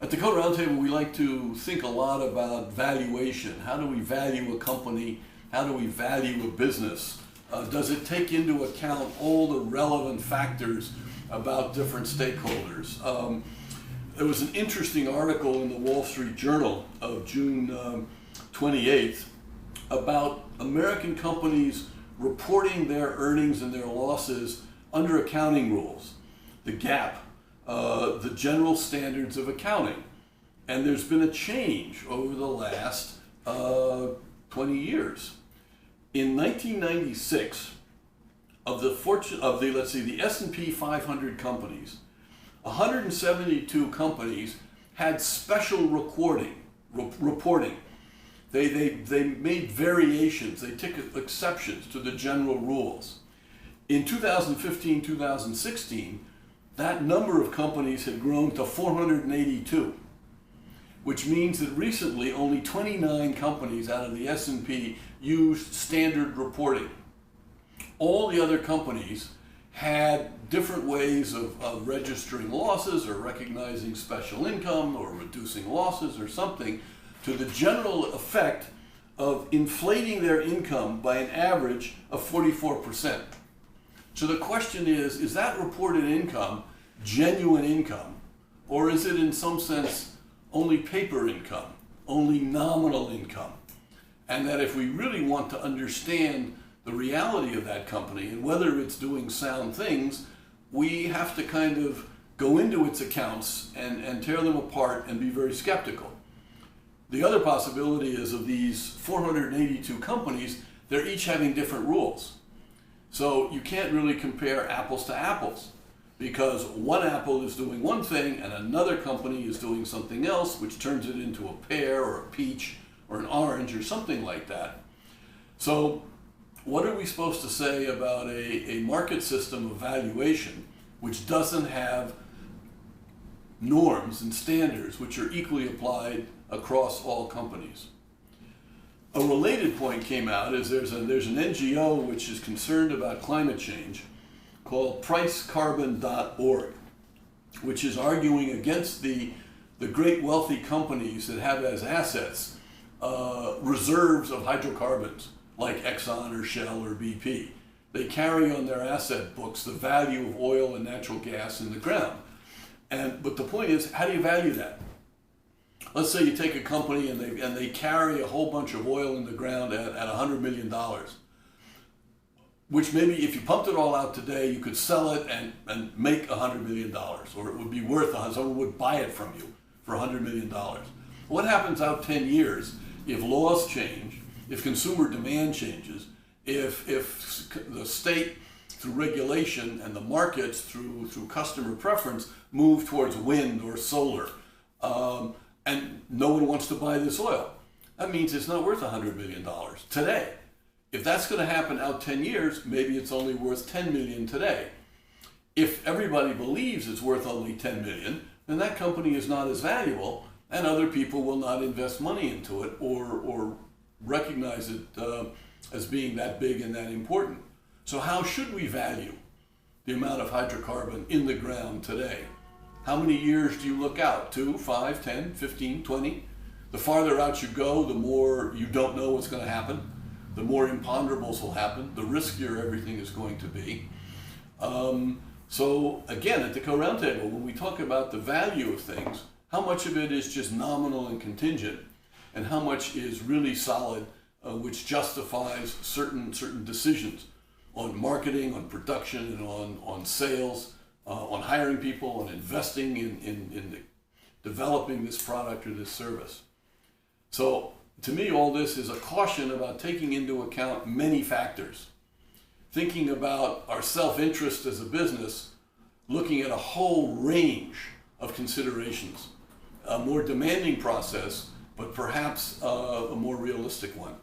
At the Code Roundtable, we like to think a lot about valuation. How do we value a company? How do we value a business? Does it take into account all the relevant factors about different stakeholders? There was an interesting article in the Wall Street Journal of June 28th about American companies reporting their earnings and their losses under accounting rules, the GAAP, the general standards of accounting. And there's been a change over the last 20 years. In 1996, of the S&P 500 companies, 172 companies had special reporting. They made variations. They took exceptions to the general rules. In 2015, 2016, that number of companies had grown to 482, which means that recently only 29 companies out of the S&P used standard reporting. All the other companies had different ways of registering losses or recognizing special income or reducing losses or something to the general effect of inflating their income by an average of 44%. So the question is that reported income genuine income, or is it in some sense only paper income, only nominal income? And that if we really want to understand the reality of that company and whether it's doing sound things, we have to kind of go into its accounts and tear them apart and be very skeptical. The other possibility is of these 482 companies, they're each having different rules. So you can't really compare apples to apples, because one apple is doing one thing and another company is doing something else, which turns it into a pear or a peach or an orange or something like that. So what are we supposed to say about a market system of valuation which doesn't have norms and standards which are equally applied across all companies? A related point came out is there's an NGO which is concerned about climate change called pricecarbon.org, which is arguing against the great wealthy companies that have as assets reserves of hydrocarbons like Exxon or Shell or BP. They carry on their asset books the value of oil and natural gas in the ground. But the point is, how do you value that? Let's say you take a company and they carry a whole bunch of oil in the ground at $100 million, which maybe if you pumped it all out today, you could sell it and make $100 million, or it would be worth, someone would buy it from you for $100 million. What happens out 10 years if laws change, if consumer demand changes, if the state through regulation and the markets through customer preference move towards wind or solar, and no one wants to buy this oil? That means it's not worth $100 million today. If that's going to happen out 10 years, maybe it's only worth 10 million today. If everybody believes it's worth only 10 million, then that company is not as valuable, and other people will not invest money into it or recognize it as being that big and that important. So how should we value the amount of hydrocarbon in the ground today? How many years do you look out? 2, 5, 10, 15, 20? The farther out you go, the more you don't know what's going to happen. The more imponderables will happen, the riskier everything is going to be. So again, at the Code Roundtable, when we talk about the value of things, how much of it is just nominal and contingent, and how much is really solid, which justifies certain decisions on marketing, on production, and on sales, on hiring people, on investing in developing this product or this service. So to me, all this is a caution about taking into account many factors, thinking about our self-interest as a business, looking at a whole range of considerations, a more demanding process, but perhaps a more realistic one.